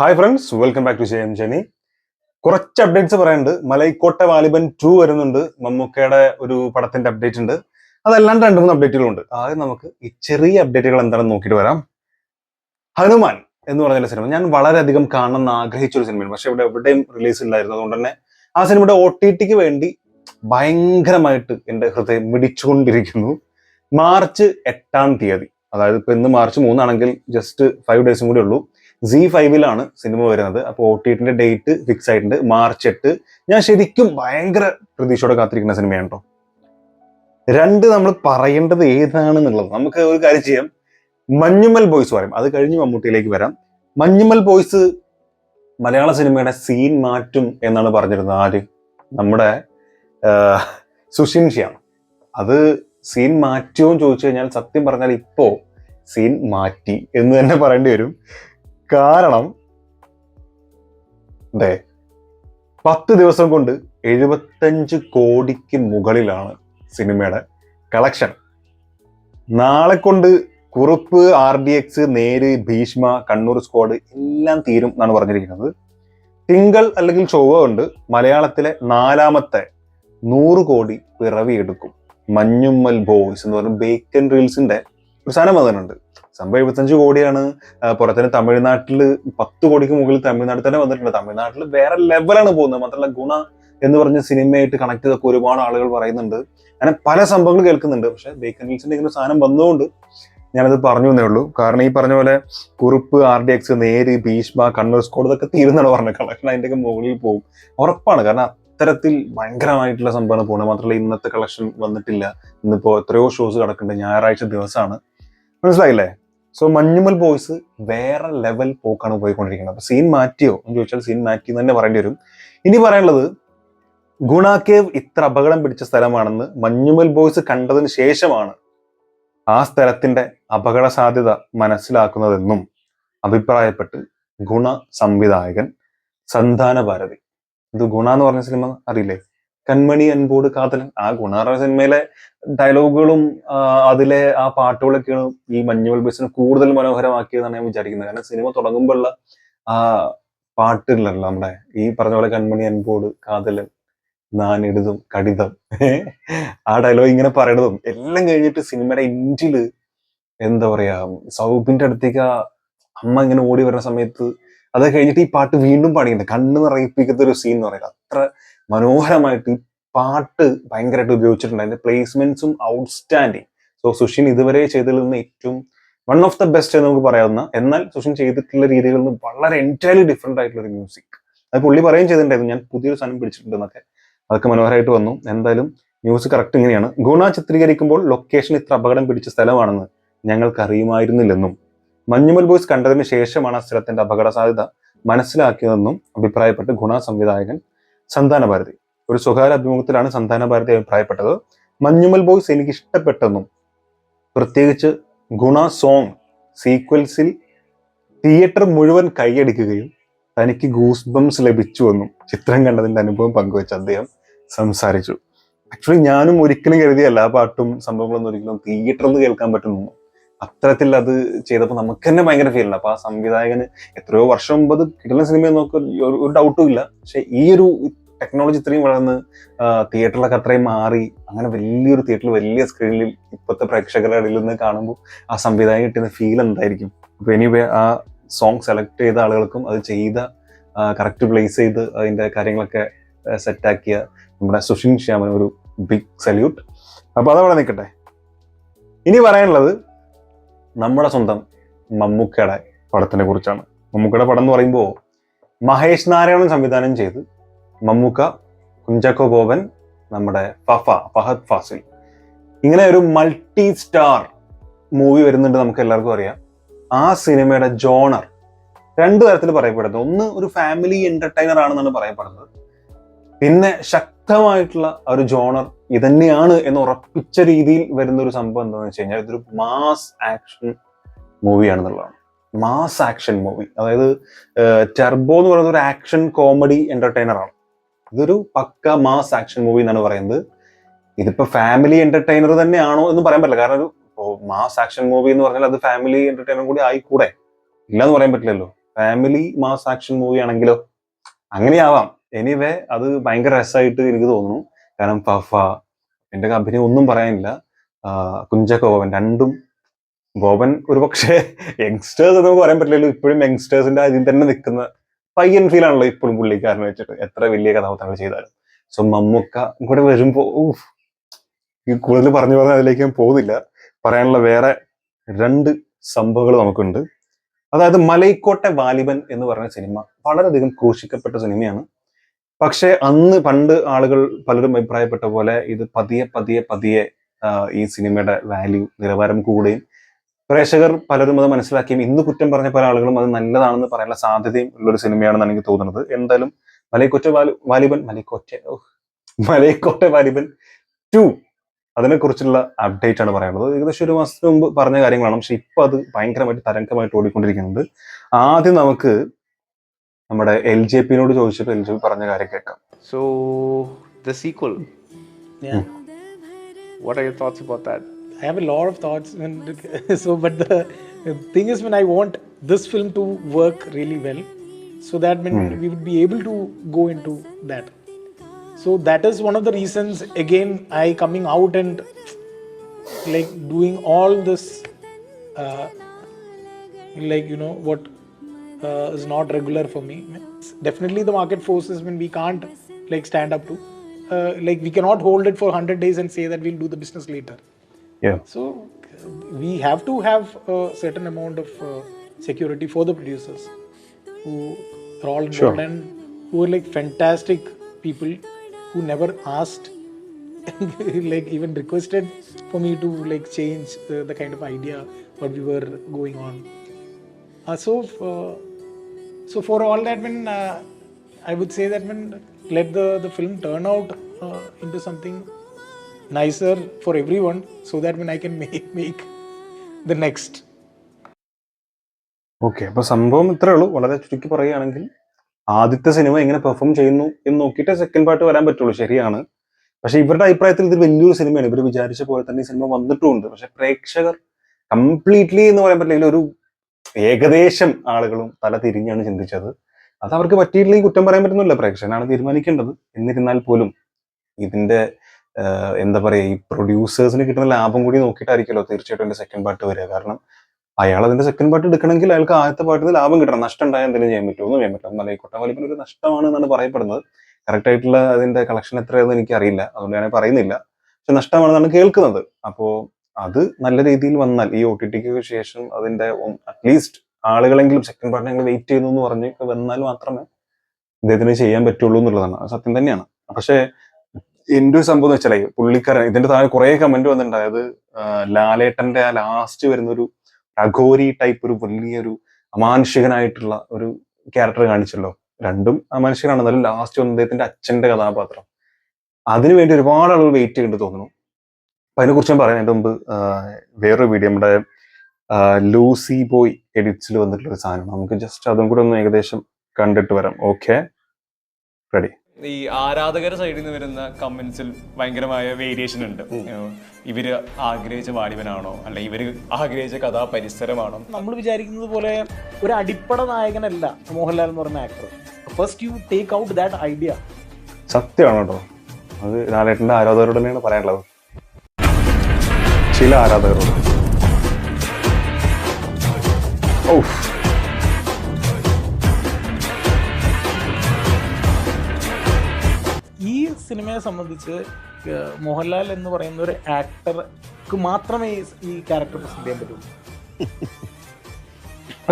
Hi friends, welcome back to Jayam Jeni. കുറച്ച് updates പറയാനുണ്ട്. മലൈക്കോട്ട വാലിബൻ 2 വരുന്നുണ്ട്. മമ്മൂക്കയുടെ ഒരു പടത്തിന്റെ അപ്ഡേറ്റ് ഉണ്ട്. അതല്ലാണ്ട് 2-3 അപ്ഡേറ്റുകളുണ്ട്. ആദ്യം നമുക്ക് ഈ ചെറിയ അപ്ഡേറ്റുകൾ എന്താണെന്ന് നോക്കിയിട്ട് വരാം. ഹനുമാൻ എന്ന് പറഞ്ഞ സിനിമ ഞാൻ വളരെയധികം കാണണമെന്ന് ആഗ്രഹിച്ച ഒരു സിനിമയാണ്. പക്ഷെ ഇവിടെ എവിടെയും റിലീസ് ഇല്ലായിരുന്നു. അതുകൊണ്ട് തന്നെ ആ സിനിമയുടെ OTTക്ക് വേണ്ടി ഭയങ്കരമായിട്ട് എൻ്റെ ഹൃദയം മിടിച്ചുകൊണ്ടിരിക്കുന്നു. മാർച്ച് 8 അതായത് ഇപ്പൊ ഇന്ന് മാർച്ച് 3 ആണെങ്കിൽ ജസ്റ്റ് 5 ഡേയ്സും കൂടി ഉള്ളൂ. Z5 സിനിമ വരുന്നത്. അപ്പോൾ OTTന്റെ ഡേറ്റ് ഫിക്സ് ആയിട്ടുണ്ട്, മാർച്ച് 8. ഞാൻ ശരിക്കും ഭയങ്കര പ്രതീക്ഷയോടെ കാത്തിരിക്കുന്ന സിനിമയാണ് കേട്ടോ. നമ്മൾ പറയേണ്ടത് ഏതാണെന്നുള്ളത് നമുക്ക് ഒരു കാര്യം ചെയ്യാം. മഞ്ഞുമൽ ബോയ്സ് പറയും, അത് കഴിഞ്ഞ് മമ്മൂട്ടിയിലേക്ക് വരാം. മഞ്ഞുമൽ ബോയ്സ് മലയാള സിനിമയുടെ സീൻ മാറ്റും എന്നാണ് പറഞ്ഞിരുന്നത്. ആര്? നമ്മുടെ സുഷിൻ ശ്യാം. അത് സീൻ മാറ്റുമോ എന്ന് ചോദിച്ചു കഴിഞ്ഞാൽ സത്യം പറഞ്ഞാൽ ഇപ്പോ സീൻ മാറ്റി എന്ന് തന്നെ പറയേണ്ടി വരും. കാരണം 10 ദിവസം കൊണ്ട് 75 കോടിക്ക് മുകളിലാണ് സിനിമയുടെ കളക്ഷൻ. നാളെ കൊണ്ട് കുറുപ്പ്, RDX, നേര്, ഭീഷ്മ, കണ്ണൂർ സ്ക്വാഡ് എല്ലാം തീരും എന്നാണ് പറഞ്ഞിരിക്കുന്നത്. തിങ്കൾ അല്ലെങ്കിൽ ചൊവ്വ കൊണ്ട് മലയാളത്തിലെ 4ാമത്തെ 100 കോടി പിറവിയെടുക്കും മഞ്ഞുമ്മൽ ബോയ്സ് എന്ന് പറഞ്ഞ ബേക്കൻ റീൽസിന്റെ ഒരു സാധനം വന്നിട്ടുണ്ട്. സംഭവം 75 കോടിയാണ്. പുറത്തിന് തമിഴ്നാട്ടിൽ 10 കോടിക്ക് മുകളിൽ തമിഴ്നാട്ടിൽ തന്നെ വന്നിട്ടുണ്ട്. തമിഴ്നാട്ടിൽ വേറെ ലെവലാണ് പോകുന്നത്. മാത്രമല്ല ഗുണ എന്ന് പറഞ്ഞ സിനിമയായിട്ട് കണക്ട് ചെയ്തൊക്കെ ഒരുപാട് ആളുകൾ പറയുന്നുണ്ട്. അങ്ങനെ പല സംഭവങ്ങൾ കേൾക്കുന്നുണ്ട്. പക്ഷെ ബേക്കൻ റീൽസിന്റെ ഇങ്ങനെ സാധനം വന്നതുകൊണ്ട് ഞാനത് പറഞ്ഞു എന്നേ ഉള്ളൂ. കാരണം ഈ പറഞ്ഞ പോലെ കുറുപ്പ്, RDX, നേര്, ഭീഷ്മ, കണ്ണൂർ സ്ക്വാഡ് ഇതൊക്കെ തീരുന്നാണ് പറഞ്ഞത്. കളക്ഷൻ അതിൻ്റെയൊക്കെ മുകളിൽ പോകും ഉറപ്പാണ്. കാരണം അത്തരത്തിൽ ഭയങ്കരമായിട്ടുള്ള സംഭവമാണ് പോകുന്നത്. മാത്രമല്ല ഇന്നത്തെ കളക്ഷൻ വന്നിട്ടില്ല. ഇന്നിപ്പോ എത്രയോ ഷോസ് കിടക്കുന്നുണ്ട്. ഞായറാഴ്ച ദിവസമാണ്. മനസ്സിലായില്ലേ? സോ മഞ്ഞുമൽ ബോയ്സ് വേറെ ലെവൽ പോക്കാണ് പോയിക്കൊണ്ടിരിക്കുന്നത്. അപ്പൊ സീൻ മാറ്റിയോ എന്ന് ചോദിച്ചാൽ സീൻ മാറ്റി എന്ന് തന്നെ പറയേണ്ടി വരും. ഇനി പറയാനുള്ളത്, ഗുണ കേവ് ഇത്ര അപകടം പിടിച്ച സ്ഥലമാണെന്ന് മഞ്ഞുമൽ ബോയ്സ് കണ്ടതിന് ശേഷമാണ് ആ സ്ഥലത്തിന്റെ അപകട സാധ്യത മനസ്സിലാക്കുന്നതെന്നും അഭിപ്രായപ്പെട്ട് ഗുണ സംവിധായകൻ സന്താന ഭാരതി. ഇത് ഗുണ എന്ന് പറഞ്ഞ സിനിമ അറിയില്ലേ? കൺമണി അൻപോട് കാതലൻ. ആ ഗുണ പറഞ്ഞ സിനിമയിലെ ഡയലോഗുകളും അതിലെ ആ പാട്ടുകളൊക്കെയാണ് ഈ മഞ്ഞുമൽ ബോയ്സിനെ കൂടുതൽ മനോഹരമാക്കിയതെന്നാണ് ഞാൻ വിചാരിക്കുന്നത്. കാരണം സിനിമ തുടങ്ങുമ്പോഴുള്ള ആ പാട്ടുകളല്ല നമ്മുടെ ഈ പറഞ്ഞ പോലെ കൺമണി അൻപോട് കാതലൻ ഞാൻ എഴുതും കടിതം, ആ ഡയലോഗ് ഇങ്ങനെ പറയണതും എല്ലാം കഴിഞ്ഞിട്ട് സിനിമയുടെ എൻഡില് എന്താ പറയാ, സൗബിന്റെ അടുത്തേക്ക് അമ്മ ഇങ്ങനെ ഓടി വരുന്ന സമയത്ത് അത് കഴിഞ്ഞിട്ട് ഈ പാട്ട് വീണ്ടും പാടിയുണ്ട്. കണ്ണ് നിറയിപ്പിക്കുന്ന ഒരു സീൻ എന്ന് പറയുന്നത് അത്ര മനോഹരമായിട്ട് ഈ പാട്ട് ഭയങ്കരമായിട്ട് ഉപയോഗിച്ചിട്ടുണ്ട്. അതിന്റെ പ്ലേസ്മെന്റ്സും ഔട്ട്സ്റ്റാൻഡിങ്. സോ സുഷിൻ ഇതുവരെ ചെയ്തതിൽ നിന്ന് ഏറ്റവും വൺ ഓഫ് ദ ബെസ്റ്റ് എന്ന് നമുക്ക് പറയാവുന്ന, എന്നാൽ സുഷിൻ ചെയ്തിട്ടുള്ള രീതികളിൽ നിന്ന് വളരെ എൻറ്റയർലി ഡിഫറെന്റ് ആയിട്ടുള്ള ഒരു മ്യൂസിക്. അത് പുള്ളി പറയുകയും ചെയ്തിട്ടുണ്ടായിരുന്നു, ഞാൻ പുതിയൊരു സാധനം പിടിച്ചിട്ടുണ്ടെന്നൊക്കെ. അതൊക്കെ മനോഹരമായിട്ട് വന്നു. എന്തായാലും ന്യൂസ് കറക്റ്റ് ഇങ്ങനെയാണ്. ഗുണ ചിത്രീകരിക്കുമ്പോൾ ലൊക്കേഷൻ ഇത്ര അപകടം പിടിച്ച സ്ഥലമാണെന്ന് ഞങ്ങൾക്ക് അറിയുമായിരുന്നില്ലെന്നും മഞ്ഞുമൽ ബോയ്സ് കണ്ടതിന് ശേഷമാണ് ആ സ്ഥലത്തിന്റെ അപകട സാധ്യത മനസ്സിലാക്കിയതെന്നും അഭിപ്രായപ്പെട്ട് ഗുണ സംവിധായകൻ സന്താന ഭാരതി. ഒരു സ്വകാര്യ അഭിമുഖത്തിലാണ് സന്താന ഭാരതി അഭിപ്രായപ്പെട്ടത്. മഞ്ഞുമൽ ബോയ്സ് എനിക്ക് ഇഷ്ടപ്പെട്ടെന്നും പ്രത്യേകിച്ച് ഗുണ സോങ് സീക്വൽസിൽ തിയേറ്റർ മുഴുവൻ കൈയടിക്കുകയും തനിക്ക് ഗൂസ് ബംസ് ലഭിച്ചുവെന്നും ചിത്രം കണ്ടതിന്റെ അനുഭവം പങ്കുവെച്ച് അദ്ദേഹം സംസാരിച്ചു. ആക്ച്വലി ഞാനും ഒരിക്കലും കരുതിയല്ല ആ പാട്ടും സംഭവങ്ങളൊന്നും ഒരിക്കലും തിയേറ്ററിൽ നിന്ന് കേൾക്കാൻ പറ്റുന്നു. അത്തരത്തിൽ അത് ചെയ്തപ്പോൾ നമുക്ക് തന്നെ ഭയങ്കര ഫീൽ ഉണ്ട്. അപ്പൊ ആ സംവിധായകന് എത്രയോ വർഷം മുമ്പ് അത് കിട്ടുന്ന സിനിമ നോക്കി ഒരു ഡൗട്ടും ഇല്ല. പക്ഷെ ഈ ഒരു ടെക്നോളജി ഇത്രയും വളർന്ന് തിയേറ്ററിലൊക്കെ അത്രയും മാറി, അങ്ങനെ വലിയൊരു തിയേറ്ററിൽ വലിയ സ്ക്രീനിൽ ഇപ്പോഴത്തെ പ്രേക്ഷകരുടെ ഇടയിൽ നിന്ന് കാണുമ്പോൾ ആ സംവിധായകൻ കിട്ടുന്ന ഫീൽ എന്തായിരിക്കും. അപ്പൊ എനിവേ ആ സോങ് സെലക്ട് ചെയ്ത ആളുകൾക്കും അത് ചെയ്ത കറക്റ്റ് പ്ലേസ് ചെയ്ത് അതിന്റെ കാര്യങ്ങളൊക്കെ സെറ്റാക്കിയ നമ്മുടെ സുഷിൻ ശ്യാമന് ഒരു ബിഗ് സല്യൂട്ട്. അപ്പൊ അതവിടെ നിൽക്കട്ടെ. ഇനി പറയാനുള്ളത് നമ്മുടെ സ്വന്തം മമ്മൂക്കയുടെ പടത്തിനെ കുറിച്ചാണ്. മമ്മൂക്കയുടെ പടം എന്ന് പറയുമ്പോൾ മഹേഷ് നാരായണൻ സംവിധാനം ചെയ്ത് മമ്മൂക്ക, കുഞ്ചാക്കോ ബോബൻ, നമ്മുടെ ഫഹദ് ഫാസിൽ, ഇങ്ങനെ ഒരു മൾട്ടി സ്റ്റാർ മൂവി വരുന്നുണ്ട്. നമുക്ക് എല്ലാവർക്കും അറിയാം. ആ സിനിമയുടെ ജോണർ 2 തരത്തിൽ പറയപ്പെടുന്നത്. ഒന്ന്, ഒരു ഫാമിലി എന്റർടൈനർ ആണെന്നാണ് പറയപ്പെടുന്നത്. പിന്നെ ശക്തമായിട്ടുള്ള ഒരു ജോണർ ഇതന്നെയാണ് എന്ന് ഉറപ്പിച്ച രീതിയിൽ വരുന്ന ഒരു സംഭവം എന്താണെന്ന് വെച്ച് കഴിഞ്ഞാൽ ഇതൊരു മാസ് ആക്ഷൻ മൂവിയാണെന്നുള്ളതാണ്. മാസ് ആക്ഷൻ മൂവി, അതായത് ടെർബോ എന്ന് പറയുന്നത് ഒരു ആക്ഷൻ കോമഡി എന്റർടൈനർ ആണ്. ഇതൊരു പക്ക മാസ് ആക്ഷൻ മൂവി എന്നാണ് പറയുന്നത്. ഇതിപ്പോ ഫാമിലി എന്റർടൈനർ തന്നെയാണോ എന്ന് പറയാൻ പറ്റില്ല. കാരണം ഒരു മാസ് ആക്ഷൻ മൂവി എന്ന് പറഞ്ഞാൽ അത് ഫാമിലി എന്റർടൈനർ കൂടി ആയിക്കൂടെ? ഇല്ലാന്ന് പറയാൻ പറ്റില്ലല്ലോ. ഫാമിലി മാസ് ആക്ഷൻ മൂവി ആണെങ്കിലോ അങ്ങനെയാവാം. എനിവേ അത് ഭയങ്കര രസമായിട്ട് എനിക്ക് തോന്നുന്നു. കാരണം ഫഫ എന്റെ അഭിനയം ഒന്നും പറയാനില്ല. കുഞ്ചാക്കോ ബോബൻ രണ്ടും, ബോബൻ ഒരുപക്ഷെ യങ്സ്റ്റേഴ്സ് എന്ന് പറയാൻ പറ്റില്ലല്ലോ, ഇപ്പോഴും യങ്സ്റ്റേഴ്സിന്റെ അതിൽ തന്നെ നിൽക്കുന്ന പയ്യൻ ഫീൽ ആണല്ലോ ഇപ്പോഴും പുള്ളിക്കാരനെ വെച്ചിട്ട് എത്ര വലിയ കഥാപാത്രങ്ങൾ ചെയ്താലും. സോ മമ്മൂക്ക കൂടെ വരുമ്പോ ഈ കൂടുതൽ പറഞ്ഞു പറഞ്ഞാൽ അതിലേക്ക് ഞാൻ പോകുന്നില്ല. പറയാനുള്ള വേറെ 2 സംഭവങ്ങൾ നമുക്കുണ്ട്. അതായത് മലൈക്കോട്ടെ വാലിബൻ എന്ന് പറഞ്ഞ സിനിമ വളരെയധികം ക്രൂശിക്കപ്പെട്ട സിനിമയാണ്. പക്ഷെ അന്ന് പണ്ട് ആളുകൾ പലരും അഭിപ്രായപ്പെട്ട പോലെ ഇത് പതിയെ പതിയെ പതിയെ ഈ സിനിമയുടെ വാല്യൂ നിലവാരം കൂടുകയും പ്രേക്ഷകർ പലരും അത് മനസ്സിലാക്കിയും ഇന്ന് കുറ്റം പറഞ്ഞ പല ആളുകളും അത് നല്ലതാണെന്ന് പറയാനുള്ള സാധ്യതയും ഉള്ളൊരു സിനിമയാണെന്നാണ് എനിക്ക് തോന്നുന്നത്. എന്തായാലും മലൈക്കോട്ടെ വാലിബൻ 2 അതിനെക്കുറിച്ചുള്ള അപ്ഡേറ്റ് ആണ് പറയാനുള്ളത്. ഏകദേശം 1 മാസത്തിന് മുമ്പ് പറഞ്ഞ കാര്യങ്ങളാണ്, പക്ഷെ ഇപ്പൊ അത് ഭയങ്കരമായിട്ട് തരംഗമായിട്ട് ഓടിക്കൊണ്ടിരിക്കുന്നുണ്ട്. ആദ്യം നമുക്ക് നമ്മുടെ LJPനോട് ചോദിച്ചിട്ട് LJP പറഞ്ഞ കാര്യം കേൾക്കാം. So the sequel. Yeah. What are your thoughts about that? I have a lot of thoughts. But the thing is, when I want this film to work really well, so that when we would be able to go into that. So that is one of the reasons. Again, I coming out and like doing all this, what is not regular for me. Definitely, the market forces when we can't like stand up to. We cannot hold it for 100 days and say that we'll do the business later. Yeah. So we have to have a certain amount of security for the producers who are all involved and who are like fantastic people who never asked like even requested for me to like change the kind of idea what we were going on. So for all that, when I would say that when let the film turn out into something nicer for everyone, so that when I can make the next. Okay, അപ്പൊ സംഭവം ഇത്രേ ഉള്ളൂ. വളരെ ചുരുക്കി പറയുകയാണെങ്കിൽ ആദ്യത്തെ cinema എങ്ങനെ perform ചെയ്യുന്നു എന്ന് നോക്കിയിട്ട് സെക്കൻഡ് പാർട്ട് വരാൻ പറ്റുള്ളൂ, ശരിയാണ്. പക്ഷെ ഇവരുടെ അഭിപ്രായത്തിൽ ഇത് വലിയൊരു സിനിമയാണ്. ഇവർ വിചാരിച്ച പോലെ തന്നെ ഈ സിനിമ വന്നിട്ടുമുണ്ട്. പക്ഷെ പ്രേക്ഷകർ കംപ്ലീറ്റ്ലി എന്ന് പറയാൻ പറ്റില്ല, ഒരു ഏകദേശം ആളുകളും തല തിരിഞ്ഞാണ് ചിന്തിച്ചത്. അത് അവർക്ക് പറ്റിയില്ലെങ്കിൽ കുറ്റം പറയാൻ പറ്റുന്നില്ല, പ്രേക്ഷകനാണ് തീരുമാനിക്കേണ്ടത്. എന്നിരുന്നാൽ പോലും ഇതിന്റെ എന്താ പറയാ, ഈ പ്രൊഡ്യൂസേഴ്സിന് കിട്ടുന്ന ലാഭം കൂടി നോക്കിയിട്ടായിരിക്കുമല്ലോ തീർച്ചയായിട്ടും എന്റെ സെക്കൻഡ് പാർട്ട് വരിക. കാരണം അയാൾ അതിന്റെ സെക്കൻഡ് പാർട്ട് എടുക്കണമെങ്കിൽ അയാൾക്ക് ആദ്യത്തെ പാർട്ടിൽ ലാഭം കിട്ടണം. നഷ്ടം ഉണ്ടായാൽ എന്തെങ്കിലും ചെയ്യാൻ പറ്റുമോ? ഒന്നും ചെയ്യാൻ പറ്റില്ല. മലൈക്കോട്ടെ വാലിബൻ ഒരു നഷ്ടമാണ് എന്നാണ് പറയപ്പെടുന്നത്. കറക്റ്റ് ആയിട്ടുള്ള അതിന്റെ കളക്ഷൻ എത്രയാണെന്ന് എനിക്ക് അറിയില്ല, അതുകൊണ്ട് ഞാൻ പറയുന്നില്ല. പക്ഷെ നഷ്ടമാണെന്നാണ് കേൾക്കുന്നത്. അപ്പോ അത് നല്ല രീതിയിൽ വന്നാൽ ഈ OTTക്ക് ശേഷം അതിന്റെ അറ്റ്ലീസ്റ്റ് ആളുകളെങ്കിലും സെക്കൻഡ് പാർട്ടിനെങ്കിലും വെയിറ്റ് ചെയ്യുന്നു എന്ന് പറഞ്ഞ് വന്നാൽ മാത്രമേ ഇദ്ദേഹത്തിന് ചെയ്യാൻ പറ്റുള്ളൂ എന്നുള്ളതാണ്. അത് സത്യം തന്നെയാണ്. പക്ഷെ എന്റെ ഒരു സംഭവം എന്ന് വെച്ചാൽ പുള്ളിക്കാരൻ ഇതിന്റെ താഴെ കുറെ കമന്റ് വന്നിട്ടുണ്ട്. അതായത് ലാലേട്ടന്റെ ആ ലാസ്റ്റ് വരുന്നൊരു അഘോരി ടൈപ്പ് ഒരു വലിയൊരു അമാനുഷികനായിട്ടുള്ള ഒരു ക്യാരക്ടർ കാണിച്ചല്ലോ. രണ്ടും അമാനുഷികനാണ്, എന്നാലും ലാസ്റ്റ് വന്ന അദ്ദേഹത്തിന്റെ അച്ഛന്റെ കഥാപാത്രം, അതിനുവേണ്ടി ഒരുപാട് ആളുകൾ വെയിറ്റ് ചെയ്യുന്നുണ്ട് തോന്നുന്നു. അപ്പൊ അതിനെക്കുറിച്ച് ഞാൻ പറയാൻ എന്റെ മുമ്പ് വേറൊരു വീഡിയോ നമ്മുടെ ലൂസി ബോയ് എഡിറ്റ്സിൽ വന്നിട്ടുള്ള ഒരു സാധനം, നമുക്ക് ജസ്റ്റ് അതും കൂടെ ഒന്ന് ഏകദേശം കണ്ടിട്ട് വരാം. Okay, ready? ഈ ആരാധകരുടെ സൈഡിൽ നിന്ന് വരുന്ന കമന്റ്സിൽ ഭയങ്കരമായ വേരിയേഷൻ ഉണ്ട്. ഇവര് ആഗ്രഹിച്ച വാലിബനാണോ, അല്ല ഇവര് ആഗ്രഹിച്ച കഥാപരിസരമാണോ? നമ്മൾ വിചാരിക്കുന്നത് പോലെ ഒരു അടിപ്പട നായകനല്ല മോഹൻലാൽ എന്ന് പറയുന്ന actor. First you take out that idea. സത്യമാണ് കേട്ടോ, അത് ലാലേട്ടന്റെ ആരാധകരോട് തന്നെയാണ് പറയാനുള്ളത്. ചില ആരാധകരോട് ഈ സിനിമയെ സംബന്ധിച്ച് മോഹൻലാൽ എന്ന് പറയുന്ന ഒരു ആക്ടർക്ക് മാത്രമേ ഈ ക്യാരക്ടർ പ്രസന്റ് ചെയ്യാൻ പറ്റുള്ളൂ.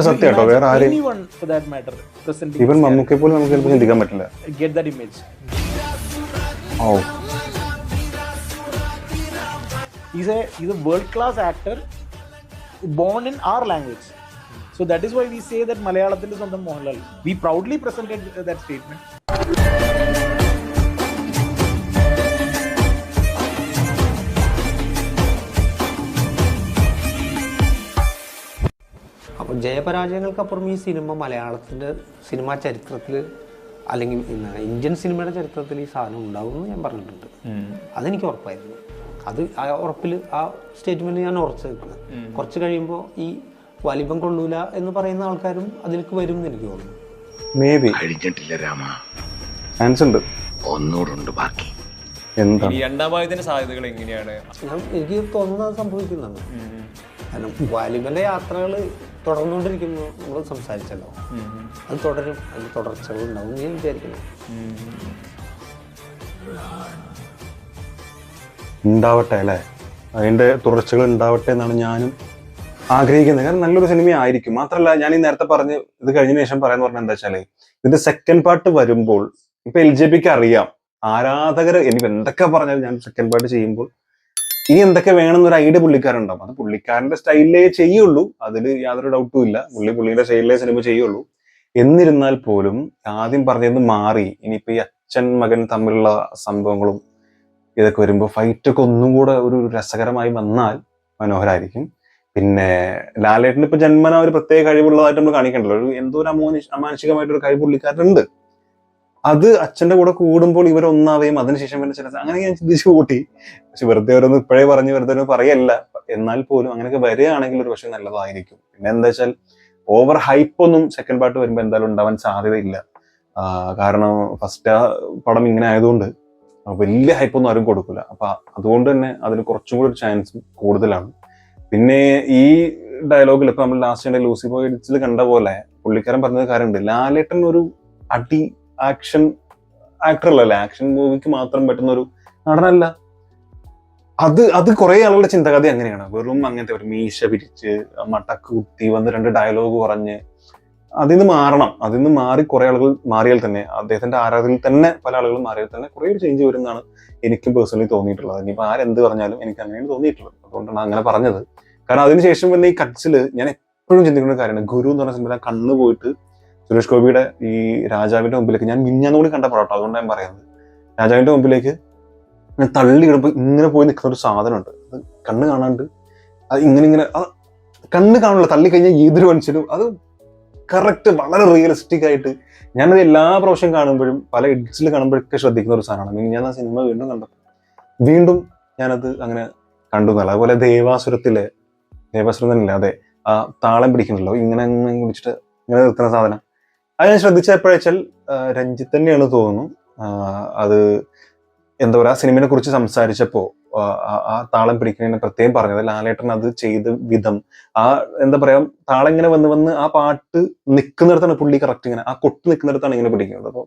സത്യം, വേറെ ആരെയും ഈവൻ മമ്മൂക്കെ പോലും നമുക്ക് ചിലപ്പോൾ ചിന്തിക്കാൻ പറ്റില്ല. Get that image. He's a world-class actor born in our language. So that is why we say that Malayalamil is സ്വന്തം Mohanlal. We proudly presented that statement. അപ്പോൾ ജയപരാജയങ്ങൾക്കപ്പുറം ഈ സിനിമ മലയാളത്തിൻ്റെ സിനിമാ ചരിത്രത്തിൽ അല്ലെങ്കിൽ ഇന്ത്യൻ സിനിമയുടെ ചരിത്രത്തിൽ ഈ സാധനം ഉണ്ടാകുമെന്ന് ഞാൻ പറഞ്ഞിട്ടുണ്ട്. അതെനിക്ക് ഉറപ്പായിരുന്നു. അത് ആ ഉറപ്പിൽ ആ സ്റ്റേറ്റ്മെൻറ്റ് ഞാൻ ഉറച്ചു നിൽക്കുന്നത്. കുറച്ച് കഴിയുമ്പോൾ ഈ വാലിബം കൊള്ളൂല എന്ന് പറയുന്ന ആൾക്കാരും അതിലേക്ക് വരും എന്ന് എനിക്ക് തോന്നുന്നു. മേ ബി കഴിഞ്ഞിട്ടില്ല രാമ, ചാൻസ് ഉണ്ട്. ഒന്നൂടുണ്ട് ബാക്കി. എന്താ ഇനി രണ്ടാം ഭാഗത്തിന്റെ സാധ്യതകൾ എങ്ങനെയാണ്? എനിക്ക് തോന്നുന്നത് സംഭവിക്കുന്നതാണ്. കാരണം വാലിബന്റെ യാത്രകൾ തുടർന്നുകൊണ്ടിരിക്കുന്നു, നമ്മൾ സംസാരിച്ചല്ലോ, അത് തുടരും, അതിന് തുടർച്ചകൾ ഉണ്ടാവും ഞാൻ വിചാരിക്കുന്നു. ഉണ്ടാവട്ടെ അല്ലേ, അതിന്റെ തുടർച്ചകൾ ഉണ്ടാവട്ടെ എന്നാണ് ഞാനും ആഗ്രഹിക്കുന്നത്. കാരണം നല്ലൊരു സിനിമ ആയിരിക്കും. മാത്രമല്ല, ഞാൻ ഈ നേരത്തെ പറഞ്ഞ് ഇത് കഴിഞ്ഞതിന് ശേഷം പറയാന്ന് പറഞ്ഞാൽ എന്താ വെച്ചാല്, ഇതിന്റെ സെക്കൻഡ് പാർട്ട് വരുമ്പോൾ ഇപ്പൊ LJPക്ക് അറിയാം, ആരാധകർ എനിക്ക് എന്തൊക്കെ പറഞ്ഞാലും ഞാൻ സെക്കൻഡ് പാർട്ട് ചെയ്യുമ്പോൾ ഇനി എന്തൊക്കെ വേണമെന്നൊരു ഐഡിയ പുള്ളിക്കാരുണ്ടാവും. അത് പുള്ളിക്കാരന്റെ സ്റ്റൈലിലേ ചെയ്യുള്ളൂ, അതിൽ യാതൊരു ഡൗട്ടും ഇല്ല. പുള്ളിയുടെ സ്റ്റൈലിലേ സിനിമ ചെയ്യുള്ളൂ. എന്നിരുന്നാൽ പോലും ആദ്യം പറഞ്ഞത് മാറി ഇനിയിപ്പോ ഈ അച്ഛൻ മകൻ തമ്മിലുള്ള സംഭവങ്ങളും ഇതൊക്കെ വരുമ്പോൾ ഫൈറ്റൊക്കെ ഒന്നും കൂടെ ഒരു രസകരമായി വന്നാൽ മനോഹരമായിരിക്കും. പിന്നെ ലാലേട്ടന് ഇപ്പൊ ജന്മന ഒരു പ്രത്യേക കഴിവുള്ളതായിട്ട് നമ്മൾ കാണിക്കണ്ടല്ലോ, ഒരു എന്തോ ഒരു അമാനുഷികമായിട്ടൊരു കഴിവ് പുള്ളിക്കാരനുണ്ട്. അത് അച്ഛന്റെ കൂടെ കൂടുമ്പോൾ ഇവരൊന്നാവുകയും അതിനുശേഷം പിന്നെ ചില അങ്ങനെ ഞാൻ ചിന്തിച്ചു കൂട്ടി. പക്ഷെ വെറുതെ ഓരോന്ന് ഇപ്പോഴേ പറഞ്ഞ് വെറുതെ പറയല്ല. എന്നാൽ പോലും അങ്ങനെയൊക്കെ വരികയാണെങ്കിൽ ഒരു പക്ഷെ നല്ലതായിരിക്കും. പിന്നെ എന്താ വെച്ചാൽ ഓവർ ഹൈപ്പ് ഒന്നും സെക്കൻഡ് പാർട്ട് വരുമ്പോൾ എന്തായാലും ഉണ്ടാവാൻ സാധ്യതയില്ല. കാരണം ഫസ്റ്റ് ആ പടം ഇങ്ങനെ ആയതുകൊണ്ട് വലിയ ഹൈപ്പൊന്നും ആരും കൊടുക്കില്ല. അപ്പൊ അതുകൊണ്ട് തന്നെ അതിന് കുറച്ചും കൂടി ഒരു ചാൻസ് കൂടുതലാണ്. പിന്നെ ഈ ഡയലോഗിൽ ഇപ്പൊ നമ്മൾ ലാസ്റ്റ് ലൂസി ബോയ്സിൽ കണ്ട പോലെ പുള്ളിക്കാരൻ പറഞ്ഞത് കാര്യമുണ്ട്, ലാലേട്ടൻ ഒരു അടി ആക്ഷൻ ആക്ടർ അല്ലല്ലേ, ആക്ഷൻ മൂവിക്ക് മാത്രം പറ്റുന്ന ഒരു നടനല്ല. അത് കുറെ ആളുകളുടെ ചിന്തഗതി അങ്ങനെയാണ്. വെറും അങ്ങനത്തെ ഒരു മീശ പിരിച്ച് മടക്ക് കുത്തി വന്ന് 2 ഡയലോഗ് പറഞ്ഞ് അതിന്ന് മാറണം. അതിന്ന് മാറി കുറെ ആളുകൾ മാറിയാൽ തന്നെ, അദ്ദേഹത്തിന്റെ ആരാധനയിൽ തന്നെ പല ആളുകളും മാറിയാൽ തന്നെ കുറെ ഒരു ചേഞ്ച് വരുന്നതാണ് എനിക്കും പേഴ്സണലി തോന്നിയിട്ടുള്ളത്. ഇനിയിപ്പോൾ ആരെന്ത് പറഞ്ഞാലും എനിക്ക് അങ്ങനെയാണ് തോന്നിയിട്ടുള്ളത്. അതുകൊണ്ടാണ് അങ്ങനെ പറഞ്ഞത്. കാരണം അതിനുശേഷം പിന്നെ ഈ കട്ട്സിൽ ഞാൻ എപ്പോഴും ചിന്തിക്കുന്ന കാര്യമാണ്, ഗുരു എന്ന് പറഞ്ഞ സിനിമ കണ്ണ് പോയിട്ട് സുരേഷ് ഗോപിയുടെ ഈ രാജാവിന്റെ മുമ്പിലേക്ക് ഞാൻ മിഞ്ഞാന്നുകൂടി കണ്ട പടട്ടോ, അതുകൊണ്ടാണ് ഞാൻ പറയുന്നത്. രാജാവിന്റെ മുമ്പിലേക്ക് ഞാൻ തള്ളി ഇടുമ്പോൾ ഇങ്ങനെ പോയി നിൽക്കുന്ന ഒരു സാധനമുണ്ട്. അത് കണ്ണ് കാണാണ്ട് അത് ഇങ്ങനെ കണ്ണ് കാണില്ല, തള്ളി കഴിഞ്ഞാൽ ഏതൊരു മനുഷ്യരും അത് കറക്റ്റ് വളരെ റിയലിസ്റ്റിക് ആയിട്ട് ഞാനത് എല്ലാ പ്രാവശ്യം കാണുമ്പോഴും പല എഡിറ്റ്സിൽ കാണുമ്പോഴൊക്കെ ശ്രദ്ധിക്കുന്ന ഒരു സാധനമാണ്. ഞാൻ ആ സിനിമ വീണ്ടും ഞാനത് അങ്ങനെ കണ്ടു എന്നല്ല. അതുപോലെ ദേവാസുരം തന്നെയല്ലേ, അതെ, ആ താളം പിടിക്കണല്ലോ, ഇങ്ങനെ പിടിച്ചിട്ട് ഇങ്ങനെ നിർത്തുന്ന സാധനം, അത് ഞാൻ ശ്രദ്ധിച്ചപ്പോഴാച്ചാൽ രഞ്ജിത്ത് തന്നെയാണ് തോന്നുന്നു. അത് എന്താ പറയുക, സിനിമയെ കുറിച്ച് സംസാരിച്ചപ്പോ ആ താളം പിടിക്കുന്നതിന് പ്രത്യേകം പറഞ്ഞത് ലാലേട്ടൻ അത് ചെയ്ത വിധം, ആ എന്താ പറയാ, താളം ഇങ്ങനെ വന്ന് ആ പാട്ട് നിൽക്കുന്നിടത്താണ് പുള്ളി കറക്റ്റ് ഇങ്ങനെ ആ കൊട്ട് നിൽക്കുന്നിടത്താണ് ഇങ്ങനെ പിടിക്കുന്നത്. അപ്പോൾ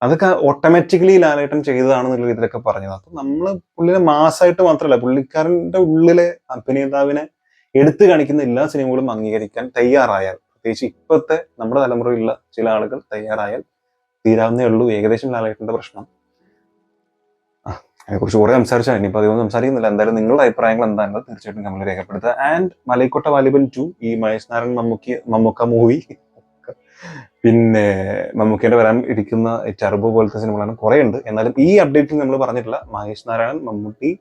അതൊക്കെ ഓട്ടോമാറ്റിക്കലി ലാലേട്ടൻ ചെയ്തതാണെന്നുള്ള രീതിയിലൊക്കെ പറഞ്ഞത്. അപ്പൊ നമ്മള് പുള്ളിനെ മാസായിട്ട് മാത്രമല്ല, പുള്ളിക്കാരന്റെ ഉള്ളിലെ അഭിനേതാവിനെ എടുത്തു കാണിക്കുന്ന എല്ലാ സിനിമകളും അംഗീകരിക്കാൻ തയ്യാറായാൽ, പ്രത്യേകിച്ച് ഇപ്പോഴത്തെ നമ്മുടെ തലമുറയിലുള്ള ചില ആളുകൾ തയ്യാറായാൽ തീരാവുന്നേ ഉള്ളൂ ഏകദേശം ലാലേട്ടന്റെ പ്രശ്നം. അതിനെക്കുറിച്ച് കുറെ സംസാരിച്ചാൽ ഇനിയിപ്പോൾ അതൊന്നും സംസാരിക്കുന്നില്ല. എന്തായാലും നിങ്ങളുടെ അഭിപ്രായങ്ങൾ എന്താണെന്ന് തീർച്ചയായിട്ടും കമന്റിൽ രേഖപ്പെടുത്തുക. ആൻഡ് മലൈക്കോട്ട വാലിബൻ 2, ഈ മഹേഷ് നാരായൺ മമ്മൂക്ക മൂവി, പിന്നെ മമ്മൂക്കേന്റെ വരാൻ ഇരിക്കുന്ന ടർബോ പോലത്തെ സിനിമകളാണ് കുറെ ഉണ്ട്. എന്നാലും ഈ അപ്ഡേറ്റിൽ നമ്മൾ പറഞ്ഞിട്ടില്ല മഹേഷ് നാരായൺ, മമ്മൂട്ടി,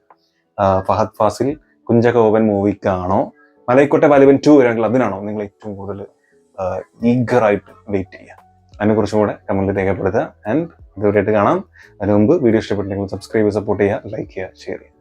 ഫഹദ് ഫാസിൽ, കുഞ്ചകോപൻ മൂവിക്കാണോ മലൈക്കോട്ട വാലിബൻ 2 വരാനുള്ള അതിനാണോ നിങ്ങൾ ഏറ്റവും കൂടുതൽ ഈഗറായിട്ട് വെയിറ്റ് ചെയ്യുക? അതിനെക്കുറിച്ചും കൂടെ കമന്റിൽ രേഖപ്പെടുത്തുക. ആൻഡ് ഇതുവരെയായിട്ട് കാണാം. അതിന് മുമ്പ് വീഡിയോ ഇഷ്ടപ്പെട്ടെങ്കിൽ സബ്സ്ക്രൈബ്, സപ്പോർട്ട് ചെയ്യുക, ലൈക്ക് ചെയ്യുക, ഷെയർ ചെയ്യുക.